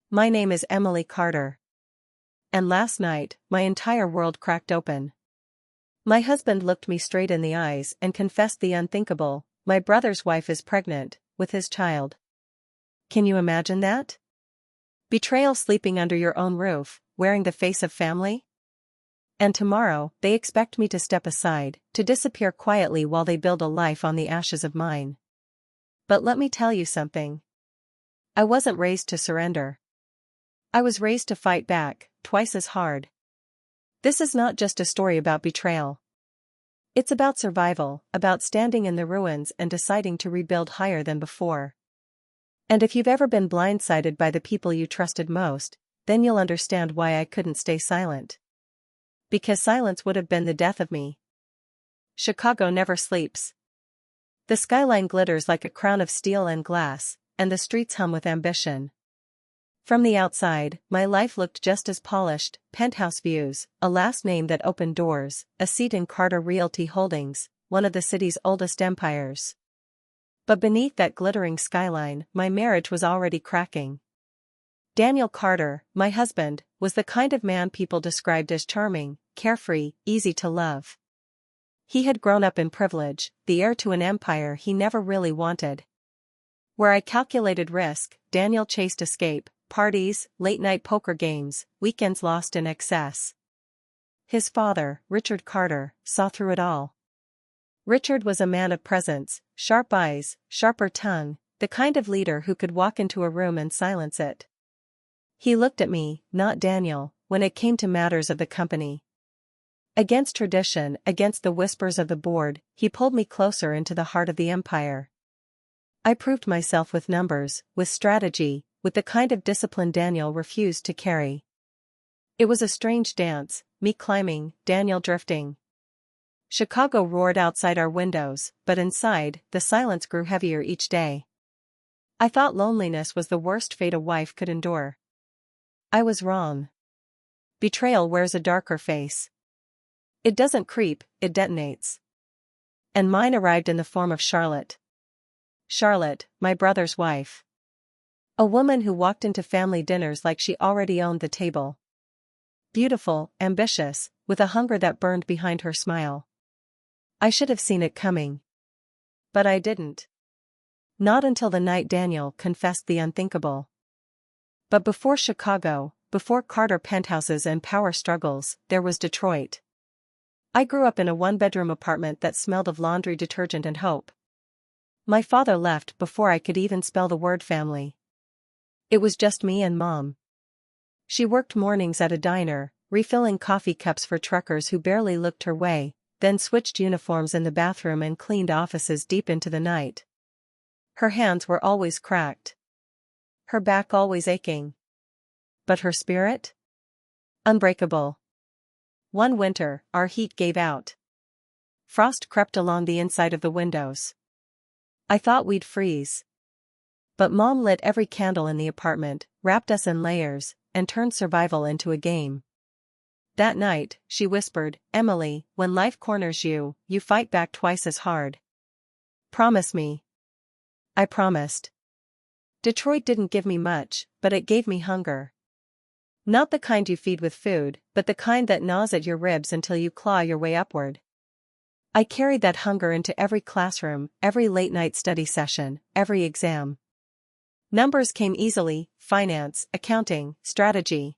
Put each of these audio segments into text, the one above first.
My name is Emily Carter. And last night, my entire world cracked open. My husband looked me straight in the eyes and confessed the unthinkable: my brother's wife is pregnant, with his child. Can you imagine that? Betrayal, sleeping under your own roof, wearing the face of family? And tomorrow, they expect me to step aside, to disappear quietly while they build a life on the ashes of mine. But let me tell you something. I wasn't raised to surrender. I was raised to fight back, twice as hard. This is not just a story about betrayal. It's about survival, about standing in the ruins and deciding to rebuild higher than before. And if you've ever been blindsided by the people you trusted most, then you'll understand why I couldn't stay silent. Because silence would have been the death of me. Chicago never sleeps. The skyline glitters like a crown of steel and glass, and the streets hum with ambition. From the outside, my life looked just as polished: penthouse views, a last name that opened doors, a seat in Carter Realty Holdings, one of the city's oldest empires. But beneath that glittering skyline, my marriage was already cracking. Daniel Carter, my husband, was the kind of man people described as charming, carefree, easy to love. He had grown up in privilege, the heir to an empire he never really wanted. Where I calculated risk, Daniel chased escape: parties, late-night poker games, weekends lost in excess. His father, Richard Carter, saw through it all. Richard was a man of presence, sharp eyes, sharper tongue, the kind of leader who could walk into a room and silence it. He looked at me, not Daniel, when it came to matters of the company. Against tradition, against the whispers of the board, he pulled me closer into the heart of the empire. I proved myself with numbers, with strategy, with the kind of discipline Daniel refused to carry. It was a strange dance, me climbing, Daniel drifting. Chicago roared outside our windows, but inside, the silence grew heavier each day. I thought loneliness was the worst fate a wife could endure. I was wrong. Betrayal wears a darker face. It doesn't creep, it detonates. And mine arrived in the form of Charlotte. Charlotte, my brother's wife. A woman who walked into family dinners like she already owned the table. Beautiful, ambitious, with a hunger that burned behind her smile. I should have seen it coming. But I didn't. Not until the night Daniel confessed the unthinkable. But before Chicago, before Carter penthouses and power struggles, there was Detroit. I grew up in a one-bedroom apartment that smelled of laundry detergent and hope. My father left before I could even spell the word family. It was just me and Mom. She worked mornings at a diner, refilling coffee cups for truckers who barely looked her way, then switched uniforms in the bathroom and cleaned offices deep into the night. Her hands were always cracked. Her back always aching. But her spirit? Unbreakable. One winter, our heat gave out. Frost crept along the inside of the windows. I thought we'd freeze. But Mom lit every candle in the apartment, wrapped us in layers, and turned survival into a game. That night, she whispered, "Emily, when life corners you, you fight back twice as hard. Promise me." I promised. Detroit didn't give me much, but it gave me hunger. Not the kind you feed with food, but the kind that gnaws at your ribs until you claw your way upward. I carried that hunger into every classroom, every late-night study session, every exam. Numbers came easily: finance, accounting, strategy.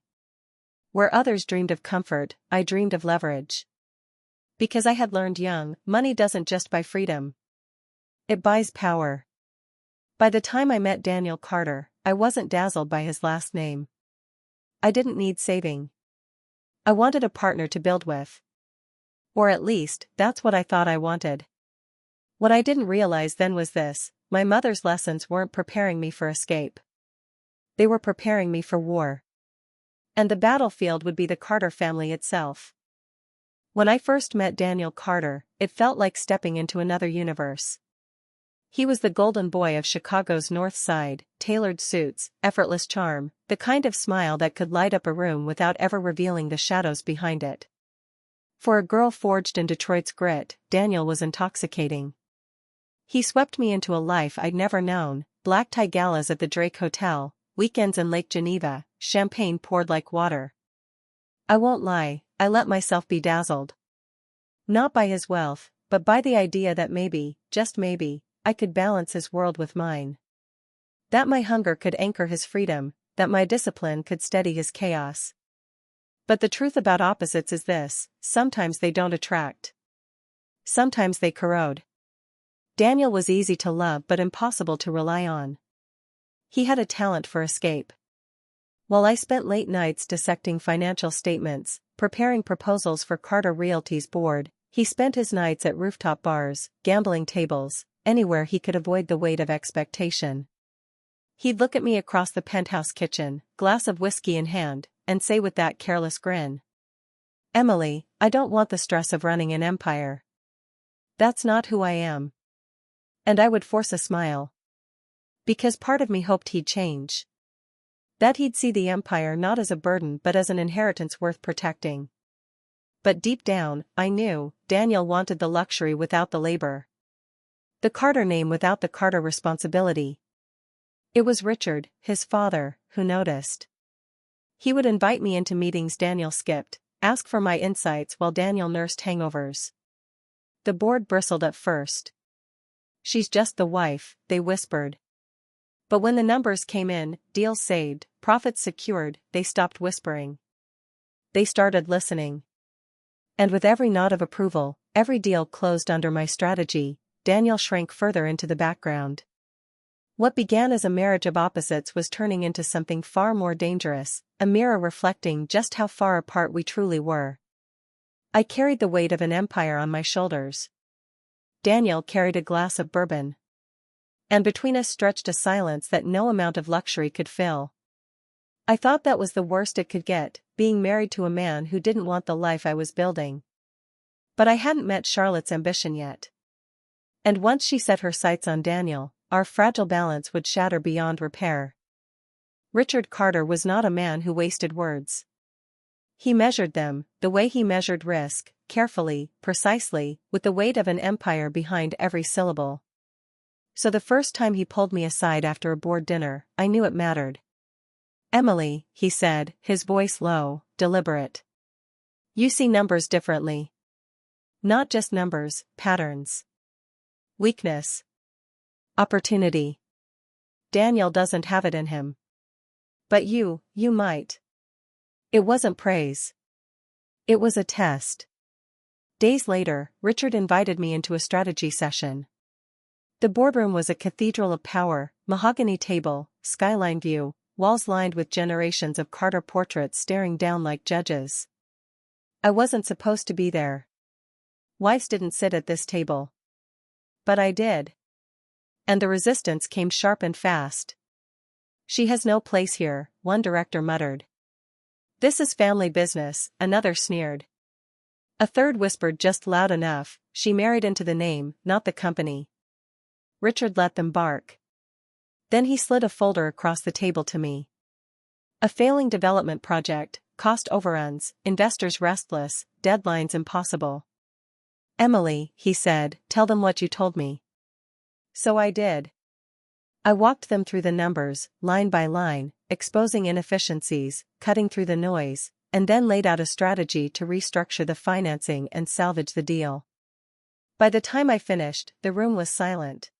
Where others dreamed of comfort, I dreamed of leverage. Because I had learned young, money doesn't just buy freedom. It buys power. By the time I met Daniel Carter, I wasn't dazzled by his last name. I didn't need saving. I wanted a partner to build with. Or at least, that's what I thought I wanted. What I didn't realize then was this: my mother's lessons weren't preparing me for escape. They were preparing me for war. And the battlefield would be the Carter family itself. When I first met Daniel Carter, it felt like stepping into another universe. He was the golden boy of Chicago's North Side: tailored suits, effortless charm, the kind of smile that could light up a room without ever revealing the shadows behind it. For a girl forged in Detroit's grit, Daniel was intoxicating. He swept me into a life I'd never known: black tie galas at the Drake Hotel, weekends in Lake Geneva, champagne poured like water. I won't lie, I let myself be dazzled. Not by his wealth, but by the idea that maybe, just maybe, I could balance his world with mine. That my hunger could anchor his freedom, that my discipline could steady his chaos. But the truth about opposites is this: sometimes they don't attract. Sometimes they corrode. Daniel was easy to love but impossible to rely on. He had a talent for escape. While I spent late nights dissecting financial statements, preparing proposals for Carter Realty's board, he spent his nights at rooftop bars, gambling tables, anywhere he could avoid the weight of expectation. He'd look at me across the penthouse kitchen, glass of whiskey in hand, and say with that careless grin, "Emily, I don't want the stress of running an empire. That's not who I am." And I would force a smile. Because part of me hoped he'd change. That he'd see the empire not as a burden but as an inheritance worth protecting. But deep down, I knew, Daniel wanted the luxury without the labor. The Carter name without the Carter responsibility. It was Richard, his father, who noticed. He would invite me into meetings Daniel skipped, ask for my insights while Daniel nursed hangovers. The board bristled at first. "She's just the wife," they whispered. But when the numbers came in, deals saved, profits secured, they stopped whispering. They started listening. And with every nod of approval, every deal closed under my strategy, Daniel shrank further into the background. What began as a marriage of opposites was turning into something far more dangerous, a mirror reflecting just how far apart we truly were. I carried the weight of an empire on my shoulders. Daniel carried a glass of bourbon. And between us stretched a silence that no amount of luxury could fill. I thought that was the worst it could get, being married to a man who didn't want the life I was building. But I hadn't met Charlotte's ambition yet. And once she set her sights on Daniel, our fragile balance would shatter beyond repair. Richard Carter was not a man who wasted words. He measured them, the way he measured risk, carefully, precisely, with the weight of an empire behind every syllable. So the first time he pulled me aside after a board dinner, I knew it mattered. "Emily," he said, his voice low, deliberate. "You see numbers differently. Not just numbers, patterns. Weakness. Opportunity. Daniel doesn't have it in him. But you might." It wasn't praise. It was a test. Days later, Richard invited me into a strategy session. The boardroom was a cathedral of power, mahogany table, skyline view, walls lined with generations of Carter portraits staring down like judges. I wasn't supposed to be there. Wives didn't sit at this table. But I did. And the resistance came sharp and fast. "She has no place here," one director muttered. "This is family business," another sneered. A third whispered just loud enough, "She married into the name, not the company." Richard let them bark. Then he slid a folder across the table to me. A failing development project, cost overruns, investors restless, deadlines impossible. "Emily," he said, "tell them what you told me." So I did. I walked them through the numbers, line by line, exposing inefficiencies, cutting through the noise, and then laid out a strategy to restructure the financing and salvage the deal. By the time I finished, the room was silent.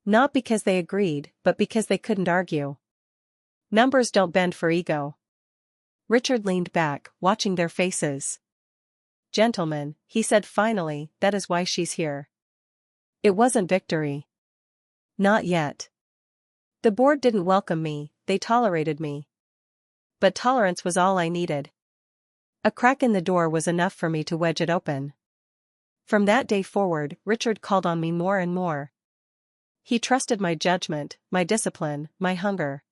Not because they agreed, but because they couldn't argue. Numbers don't bend for ego. Richard leaned back, watching their faces. "Gentlemen," he said finally, "that is why she's here." It wasn't victory. Not yet. The board didn't welcome me, they tolerated me. But tolerance was all I needed. A crack in the door was enough for me to wedge it open. From that day forward, Richard called on me more and more. He trusted my judgment, my discipline, my hunger.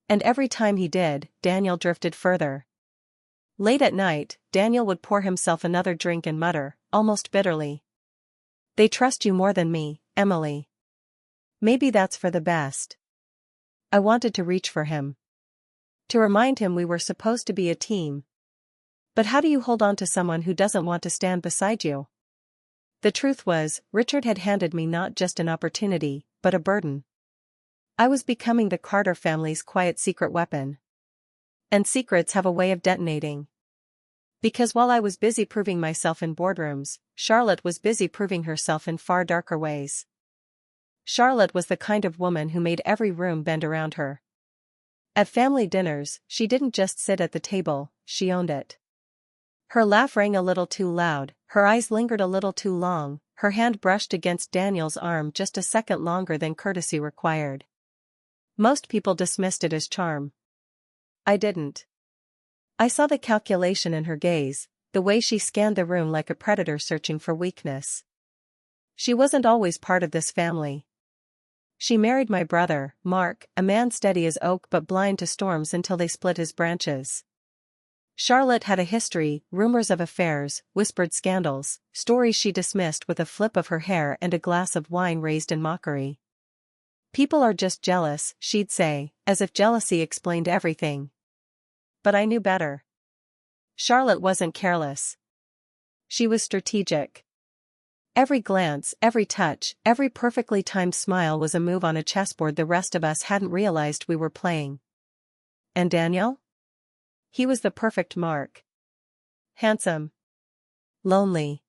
And every time he did, Daniel drifted further. Late at night, Daniel would pour himself another drink and mutter, almost bitterly, "They trust you more than me, Emily. Maybe that's for the best." I wanted to reach for him. To remind him we were supposed to be a team. But how do you hold on to someone who doesn't want to stand beside you? The truth was, Richard had handed me not just an opportunity, but a burden. I was becoming the Carter family's quiet secret weapon. And secrets have a way of detonating. Because while I was busy proving myself in boardrooms, Charlotte was busy proving herself in far darker ways. Charlotte was the kind of woman who made every room bend around her. At family dinners, she didn't just sit at the table, she owned it. Her laugh rang a little too loud, her eyes lingered a little too long, her hand brushed against Daniel's arm just a second longer than courtesy required. Most people dismissed it as charm. I didn't. I saw the calculation in her gaze, the way she scanned the room like a predator searching for weakness. She wasn't always part of this family. She married my brother, Mark, a man steady as oak but blind to storms until they split his branches. Charlotte had a history, rumors of affairs, whispered scandals, stories she dismissed with a flip of her hair and a glass of wine raised in mockery. People are just jealous, she'd say, as if jealousy explained everything. But I knew better. Charlotte wasn't careless. She was strategic. Every glance, every touch, every perfectly timed smile was a move on a chessboard the rest of us hadn't realized we were playing. And Daniel? He was the perfect Mark. Handsome. Lonely.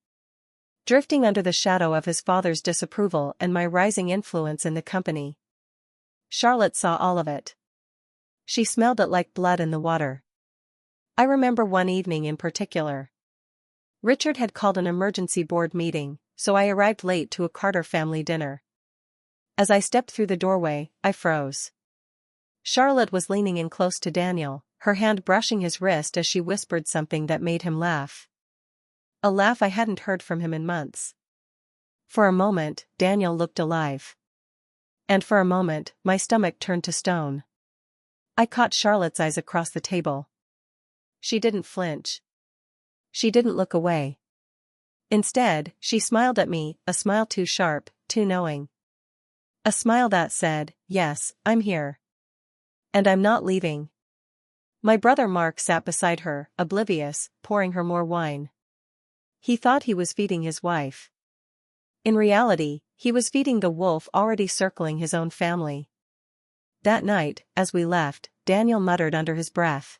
Drifting under the shadow of his father's disapproval and my rising influence in the company. Charlotte saw all of it. She smelled it like blood in the water. I remember one evening in particular. Richard had called an emergency board meeting, so I arrived late to a Carter family dinner. As I stepped through the doorway, I froze. Charlotte was leaning in close to Daniel, her hand brushing his wrist as she whispered something that made him laugh. A laugh I hadn't heard from him in months. For a moment, Daniel looked alive. And for a moment, my stomach turned to stone. I caught Charlotte's eyes across the table. She didn't flinch. She didn't look away. Instead, she smiled at me, a smile too sharp, too knowing. A smile that said, "Yes, I'm here. And I'm not leaving." My brother Mark sat beside her, oblivious, pouring her more wine. He thought he was feeding his wife. In reality, he was feeding the wolf already circling his own family. That night, as we left, Daniel muttered under his breath.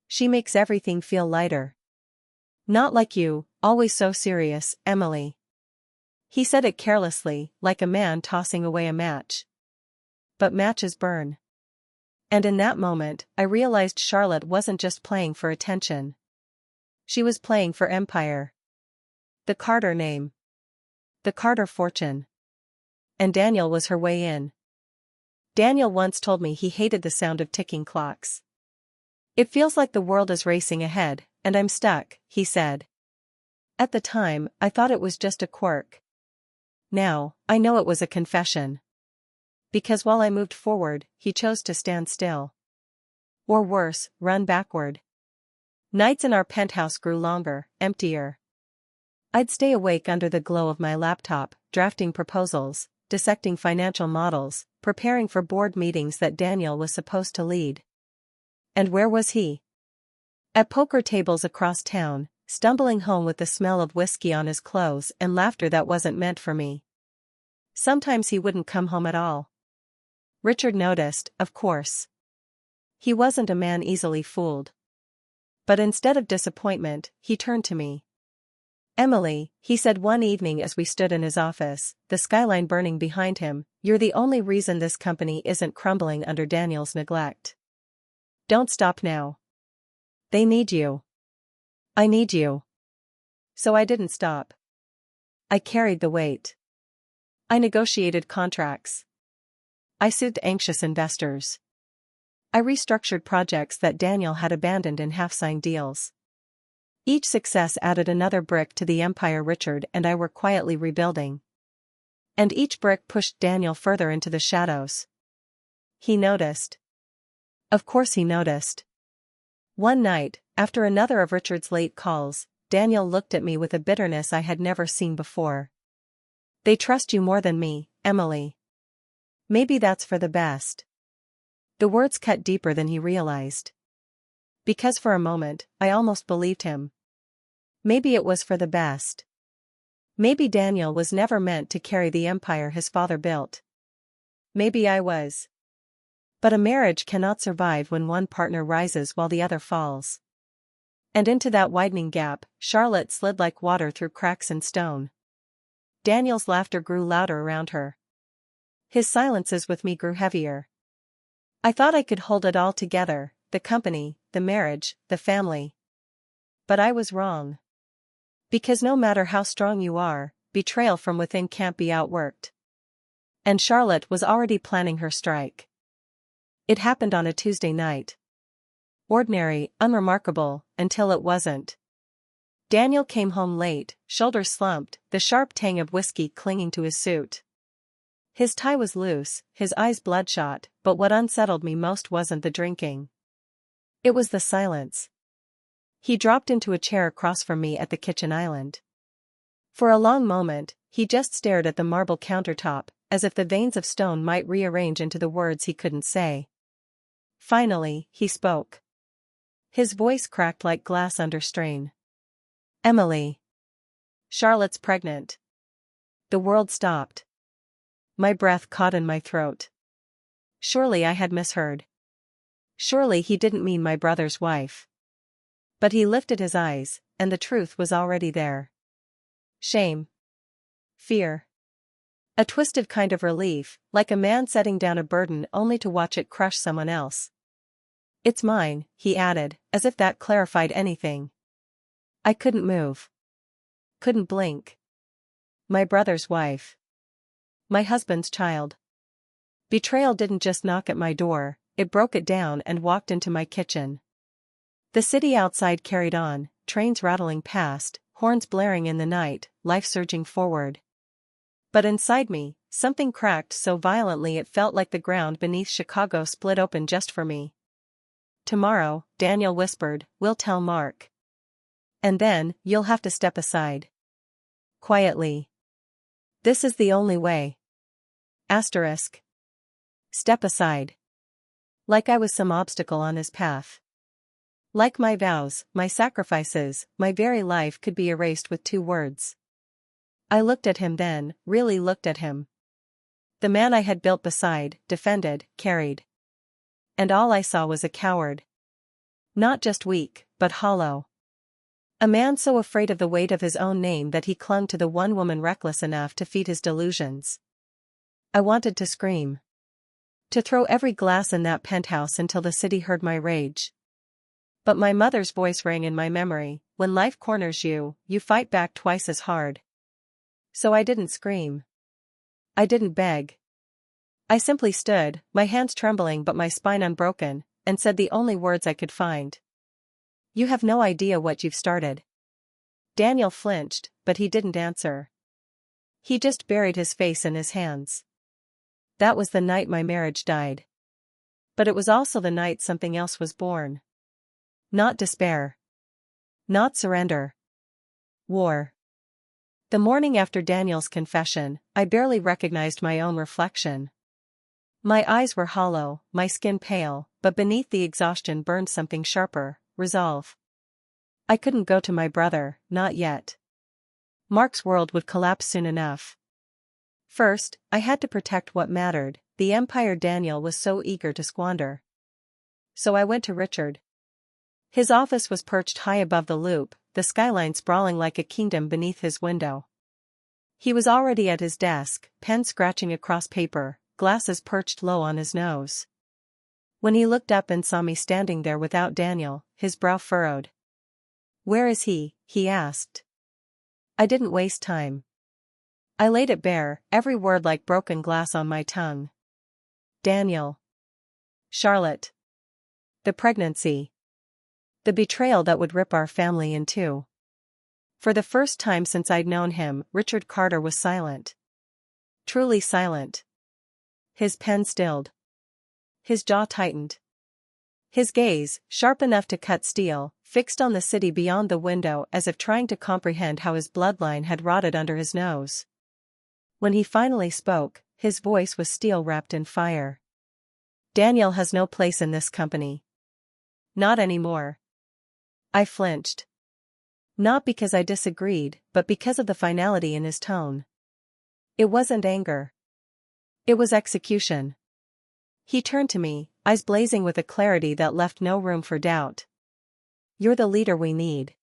"She makes everything feel lighter. Not like you, always so serious, Emily." He said it carelessly, like a man tossing away a match. But matches burn. And in that moment, I realized Charlotte wasn't just playing for attention. She was playing for empire. The Carter name. The Carter fortune. And Daniel was her way in. Daniel once told me he hated the sound of ticking clocks. "It feels like the world is racing ahead, and I'm stuck," he said. At the time, I thought it was just a quirk. Now, I know it was a confession. Because while I moved forward, he chose to stand still. Or worse, run backward. Nights in our penthouse grew longer, emptier. I'd stay awake under the glow of my laptop, drafting proposals, dissecting financial models, preparing for board meetings that Daniel was supposed to lead. And where was he? At poker tables across town, stumbling home with the smell of whiskey on his clothes and laughter that wasn't meant for me. Sometimes he wouldn't come home at all. Richard noticed, of course. He wasn't a man easily fooled. But instead of disappointment, he turned to me. "Emily," he said one evening as we stood in his office, the skyline burning behind him, "you're the only reason this company isn't crumbling under Daniel's neglect. Don't stop now. They need you. I need you." So I didn't stop. I carried the weight. I negotiated contracts. I soothed anxious investors. I restructured projects that Daniel had abandoned in half-signed deals. Each success added another brick to the empire Richard and I were quietly rebuilding. And each brick pushed Daniel further into the shadows. He noticed. Of course he noticed. One night, after another of Richard's late calls, Daniel looked at me with a bitterness I had never seen before. "They trust you more than me, Emily. Maybe that's for the best." The words cut deeper than he realized. Because for a moment, I almost believed him. Maybe it was for the best. Maybe Daniel was never meant to carry the empire his father built. Maybe I was. But a marriage cannot survive when one partner rises while the other falls. And into that widening gap, Charlotte slid like water through cracks in stone. Daniel's laughter grew louder around her. His silences with me grew heavier. I thought I could hold it all together, the company, the marriage, the family. But I was wrong. Because no matter how strong you are, betrayal from within can't be outworked. And Charlotte was already planning her strike. It happened on a Tuesday night. Ordinary, unremarkable, until it wasn't. Daniel came home late, shoulders slumped, the sharp tang of whiskey clinging to his suit. His tie was loose, his eyes bloodshot, but what unsettled me most wasn't the drinking. It was the silence. He dropped into a chair across from me at the kitchen island. For a long moment, he just stared at the marble countertop, as if the veins of stone might rearrange into the words he couldn't say. Finally, he spoke. His voice cracked like glass under strain. "Emily. Charlotte's pregnant." The world stopped. My breath caught in my throat. Surely I had misheard. Surely he didn't mean my brother's wife. But he lifted his eyes, and the truth was already there. Shame. Fear. A twisted kind of relief, like a man setting down a burden only to watch it crush someone else. "It's mine," he added, as if that clarified anything. I couldn't move. Couldn't blink. My brother's wife. My husband's child. Betrayal didn't just knock at my door, it broke it down and walked into my kitchen. The city outside carried on, trains rattling past, horns blaring in the night, life surging forward. But inside me, something cracked so violently it felt like the ground beneath Chicago split open just for me. "Tomorrow," Daniel whispered, "we'll tell Mark. And then, you'll have to step aside." Quietly. "This is the only way." Asterisk. Step aside. Like I was some obstacle on his path. Like my vows, my sacrifices, my very life could be erased with 2 words. I looked at him then, really looked at him. The man I had built beside, defended, carried. And all I saw was a coward. Not just weak, but hollow. A man so afraid of the weight of his own name that he clung to the one woman reckless enough to feed his delusions. I wanted to scream. To throw every glass in that penthouse until the city heard my rage. But my mother's voice rang in my memory, "When life corners you, you fight back twice as hard." So I didn't scream. I didn't beg. I simply stood, my hands trembling but my spine unbroken, and said the only words I could find. "You have no idea what you've started." Daniel flinched, but he didn't answer. He just buried his face in his hands. That was the night my marriage died. But it was also the night something else was born. Not despair. Not surrender. War. The morning after Daniel's confession, I barely recognized my own reflection. My eyes were hollow, my skin pale, but beneath the exhaustion burned something sharper, resolve. I couldn't go to my brother, not yet. Mark's world would collapse soon enough. First, I had to protect what mattered, the empire Daniel was so eager to squander. So I went to Richard. His office was perched high above the loop, the skyline sprawling like a kingdom beneath his window. He was already at his desk, pen scratching across paper, glasses perched low on his nose. When he looked up and saw me standing there without Daniel, his brow furrowed. "Where is he?" he asked. I didn't waste time. I laid it bare, every word like broken glass on my tongue. Daniel. Charlotte. The pregnancy. The betrayal that would rip our family in two. For the first time since I'd known him, Richard Carter was silent. Truly silent. His pen stilled. His jaw tightened. His gaze, sharp enough to cut steel, fixed on the city beyond the window as if trying to comprehend how his bloodline had rotted under his nose. When he finally spoke, his voice was steel wrapped in fire. "Daniel has no place in this company. Not anymore." I flinched. Not because I disagreed, but because of the finality in his tone. It wasn't anger. It was execution. He turned to me, eyes blazing with a clarity that left no room for doubt. You're the leader we need.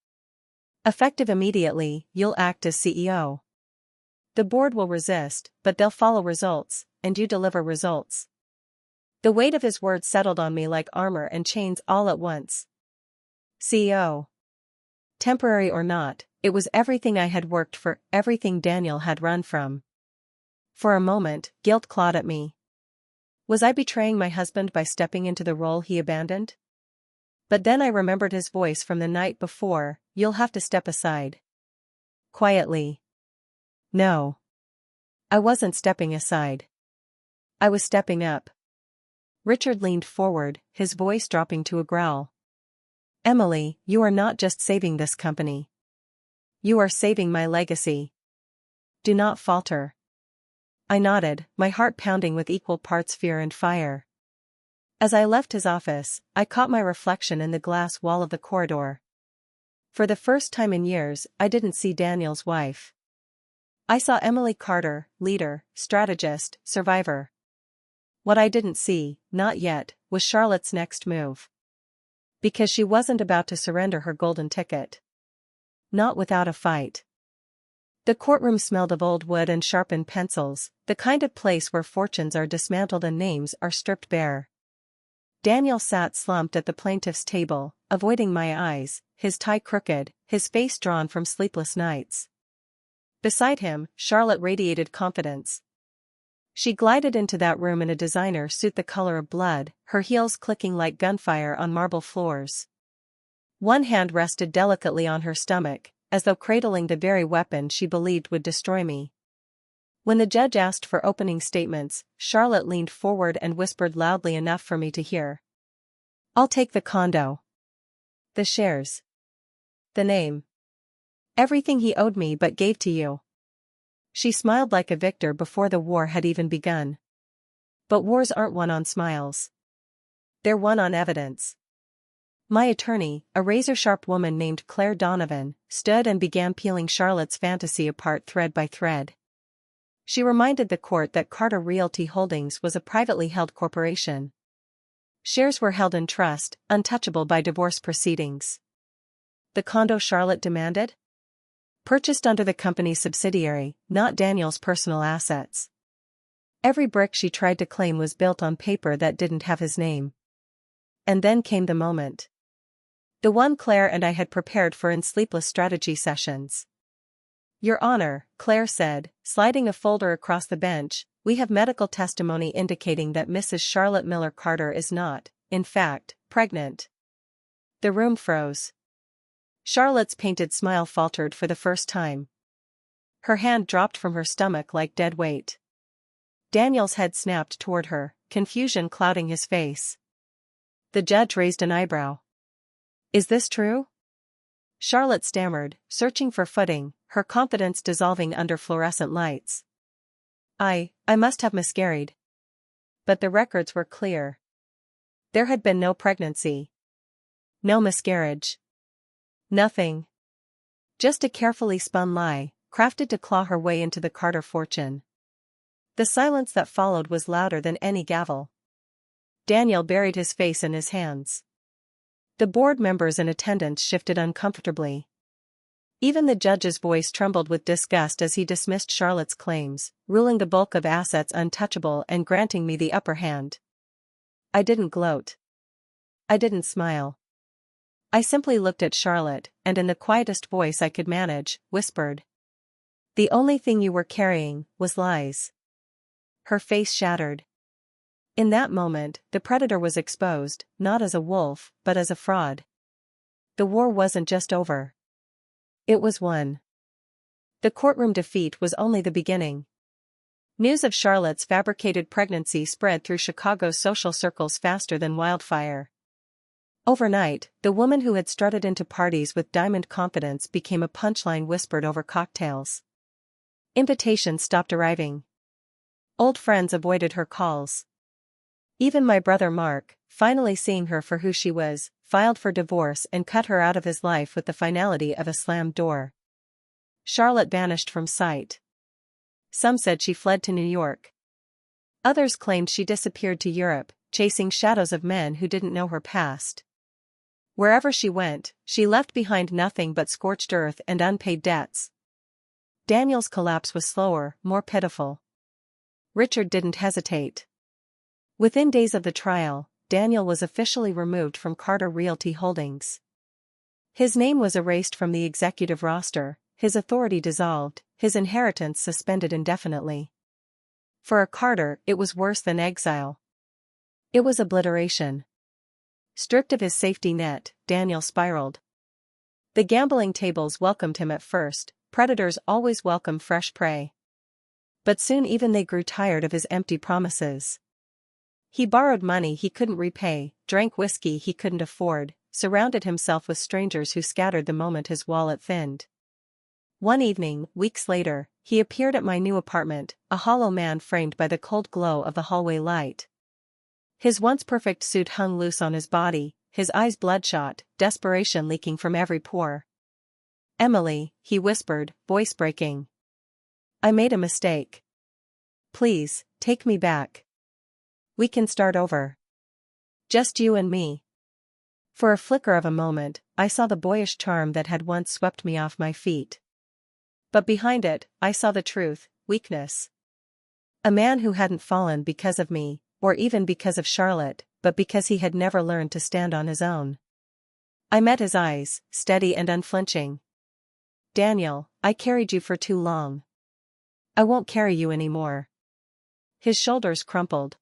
Effective immediately, you'll act as CEO. The board will resist, but they'll follow results, and you deliver results. The weight of his words settled on me like armor and chains all at once. CEO. Temporary or not, it was everything I had worked for, everything Daniel had run from. For a moment, guilt clawed at me. Was I betraying my husband by stepping into the role he abandoned? But then I remembered his voice from the night before, "You'll have to step aside." Quietly. No. I wasn't stepping aside. I was stepping up. Richard leaned forward, his voice dropping to a growl. Emily, you are not just saving this company. You are saving my legacy. Do not falter. I nodded, my heart pounding with equal parts fear and fire. As I left his office, I caught my reflection in the glass wall of the corridor. For the first time in years, I didn't see Daniel's wife. I saw Emily Carter, leader, strategist, survivor. What I didn't see, not yet, was Charlotte's next move. Because she wasn't about to surrender her golden ticket. Not without a fight. The courtroom smelled of old wood and sharpened pencils, the kind of place where fortunes are dismantled and names are stripped bare. Daniel sat slumped at the plaintiff's table, avoiding my eyes, his tie crooked, his face drawn from sleepless nights. Beside him, Charlotte radiated confidence. She glided into that room in a designer suit the color of blood, her heels clicking like gunfire on marble floors. One hand rested delicately on her stomach, as though cradling the very weapon she believed would destroy me. When the judge asked for opening statements, Charlotte leaned forward and whispered loudly enough for me to hear. I'll take the condo. The shares. The name. Everything he owed me but gave to you. She smiled like a victor before the war had even begun. But wars aren't won on smiles. They're won on evidence. My attorney, a razor-sharp woman named Claire Donovan, stood and began peeling Charlotte's fantasy apart thread by thread. She reminded the court that Carter Realty Holdings was a privately held corporation. Shares were held in trust, untouchable by divorce proceedings. The condo Charlotte demanded? Purchased under the company's subsidiary, not Daniel's personal assets. Every brick she tried to claim was built on paper that didn't have his name. And then came the moment. The one Claire and I had prepared for in sleepless strategy sessions. Your Honor, Claire said, sliding a folder across the bench, we have medical testimony indicating that Mrs. Charlotte Miller Carter is not, in fact, pregnant. The room froze. Charlotte's painted smile faltered for the first time. Her hand dropped from her stomach like dead weight. Daniel's head snapped toward her, confusion clouding his face. The judge raised an eyebrow. Is this true? Charlotte stammered, searching for footing, her confidence dissolving under fluorescent lights. I must have miscarried. But the records were clear. There had been no pregnancy. No miscarriage. Nothing. Just a carefully spun lie, crafted to claw her way into the Carter fortune. The silence that followed was louder than any gavel. Daniel buried his face in his hands. The board members in attendance shifted uncomfortably. Even the judge's voice trembled with disgust as he dismissed Charlotte's claims, ruling the bulk of assets untouchable and granting me the upper hand. I didn't gloat. I didn't smile. I simply looked at Charlotte, and in the quietest voice I could manage, whispered. The only thing you were carrying was lies. Her face shattered. In that moment, the predator was exposed, not as a wolf, but as a fraud. The war wasn't just over. It was won. The courtroom defeat was only the beginning. News of Charlotte's fabricated pregnancy spread through Chicago's social circles faster than wildfire. Overnight, the woman who had strutted into parties with diamond confidence became a punchline whispered over cocktails. Invitations stopped arriving. Old friends avoided her calls. Even my brother Mark, finally seeing her for who she was, filed for divorce and cut her out of his life with the finality of a slammed door. Charlotte vanished from sight. Some said she fled to New York. Others claimed she disappeared to Europe, chasing shadows of men who didn't know her past. Wherever she went, she left behind nothing but scorched earth and unpaid debts. Daniel's collapse was slower, more pitiful. Richard didn't hesitate. Within days of the trial, Daniel was officially removed from Carter Realty Holdings. His name was erased from the executive roster, his authority dissolved, his inheritance suspended indefinitely. For a Carter, it was worse than exile. It was obliteration. Stripped of his safety net, Daniel spiraled. The gambling tables welcomed him at first, predators always welcome fresh prey. But soon even they grew tired of his empty promises. He borrowed money he couldn't repay, drank whiskey he couldn't afford, surrounded himself with strangers who scattered the moment his wallet thinned. One evening, weeks later, he appeared at my new apartment, a hollow man framed by the cold glow of the hallway light. His once perfect suit hung loose on his body, his eyes bloodshot, desperation leaking from every pore. "Emily," he whispered, voice breaking. "I made a mistake. Please, take me back. We can start over. Just you and me." For a flicker of a moment, I saw the boyish charm that had once swept me off my feet. But behind it, I saw the truth, weakness. A man who hadn't fallen because of me, or even because of Charlotte, but because he had never learned to stand on his own. I met his eyes, steady and unflinching. "Daniel, I carried you for too long. I won't carry you anymore." His shoulders crumpled.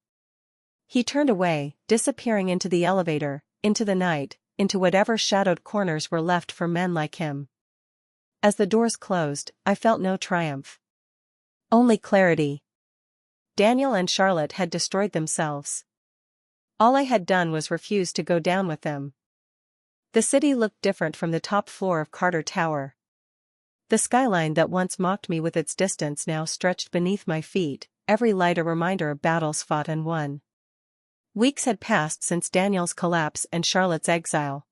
He turned away, disappearing into the elevator, into the night, into whatever shadowed corners were left for men like him. As the doors closed, I felt no triumph. Only clarity. Daniel and Charlotte had destroyed themselves. All I had done was refuse to go down with them. The city looked different from the top floor of Carter Tower. The skyline that once mocked me with its distance now stretched beneath my feet, every light a reminder of battles fought and won. Weeks had passed since Daniel's collapse and Charlotte's exile.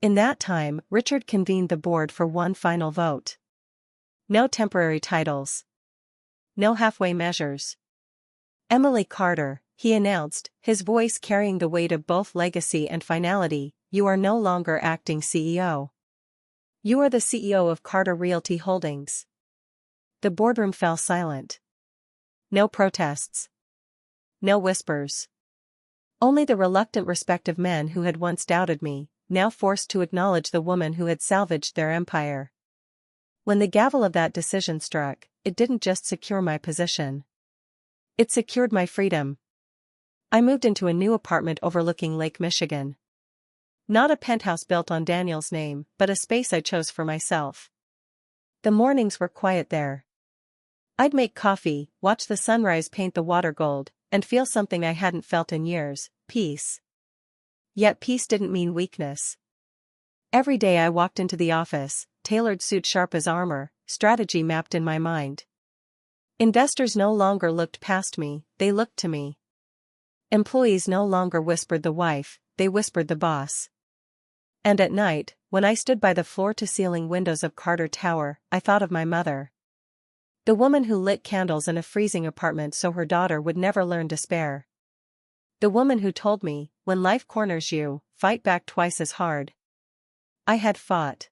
In that time, Richard convened the board for one final vote. No temporary titles. No halfway measures. "Emily Carter," he announced, his voice carrying the weight of both legacy and finality, "you are no longer acting CEO. You are the CEO of Carter Realty Holdings." The boardroom fell silent. No protests. No whispers. Only the reluctant respect of men who had once doubted me, now forced to acknowledge the woman who had salvaged their empire. When the gavel of that decision struck, it didn't just secure my position. It secured my freedom. I moved into a new apartment overlooking Lake Michigan. Not a penthouse built on Daniel's name, but a space I chose for myself. The mornings were quiet there. I'd make coffee, watch the sunrise paint the water gold, and feel something I hadn't felt in years, peace. Yet peace didn't mean weakness. Every day I walked into the office, tailored suit sharp as armor, strategy mapped in my mind. Investors no longer looked past me, they looked to me. Employees no longer whispered the wife, they whispered the boss. And at night, when I stood by the floor-to-ceiling windows of Carter Tower, I thought of my mother. The woman who lit candles in a freezing apartment so her daughter would never learn despair. The woman who told me, when life corners you, fight back twice as hard. I had fought.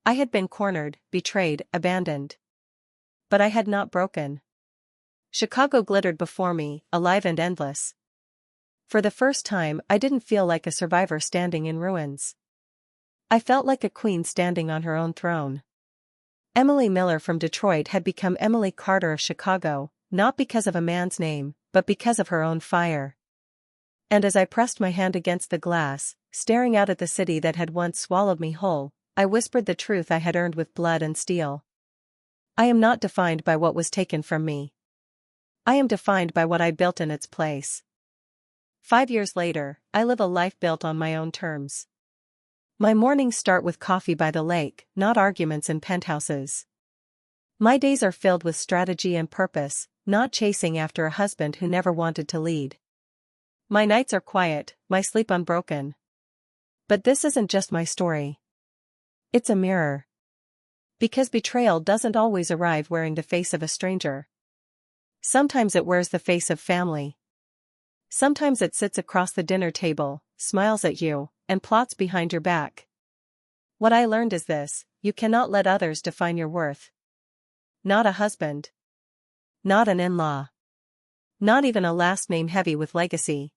I had been cornered, betrayed, abandoned. But I had not broken. Chicago glittered before me, alive and endless. For the first time, I didn't feel like a survivor standing in ruins. I felt like a queen standing on her own throne. Emily Miller from Detroit had become Emily Carter of Chicago, not because of a man's name, but because of her own fire. And as I pressed my hand against the glass, staring out at the city that had once swallowed me whole, I whispered the truth I had earned with blood and steel. I am not defined by what was taken from me. I am defined by what I built in its place. 5 years later, I live a life built on my own terms. My mornings start with coffee by the lake, not arguments in penthouses. My days are filled with strategy and purpose, not chasing after a husband who never wanted to lead. My nights are quiet, my sleep unbroken. But this isn't just my story. It's a mirror. Because betrayal doesn't always arrive wearing the face of a stranger. Sometimes it wears the face of family. Sometimes it sits across the dinner table, smiles at you, and plots behind your back. What I learned is this: you cannot let others define your worth. Not a husband. Not an in-law. Not even a last name heavy with legacy.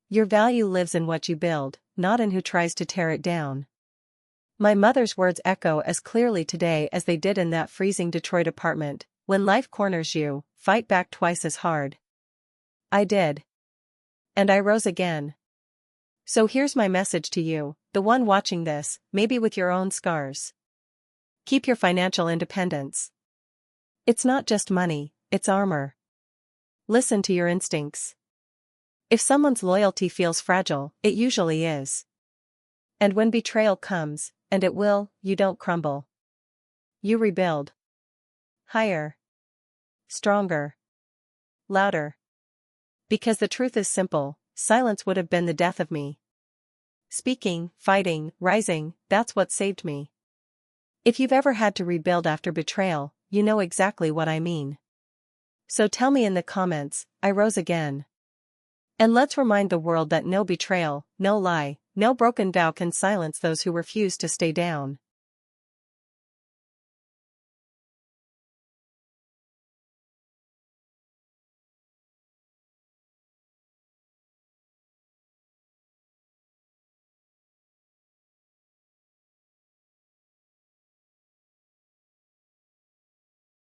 Your value lives in what you build, not in who tries to tear it down. My mother's words echo as clearly today as they did in that freezing Detroit apartment. When life corners you, fight back twice as hard. I did. And I rose again. So here's my message to you, the one watching this, maybe with your own scars. Keep your financial independence. It's not just money, it's armor. Listen to your instincts. If someone's loyalty feels fragile, it usually is. And when betrayal comes, and it will, you don't crumble. You rebuild. Higher. Stronger. Louder. Because the truth is simple, silence would have been the death of me. Speaking, fighting, rising, that's what saved me. If you've ever had to rebuild after betrayal, you know exactly what I mean. So tell me in the comments, I rose again. And let's remind the world that no betrayal, no lie, no broken vow can silence those who refuse to stay down.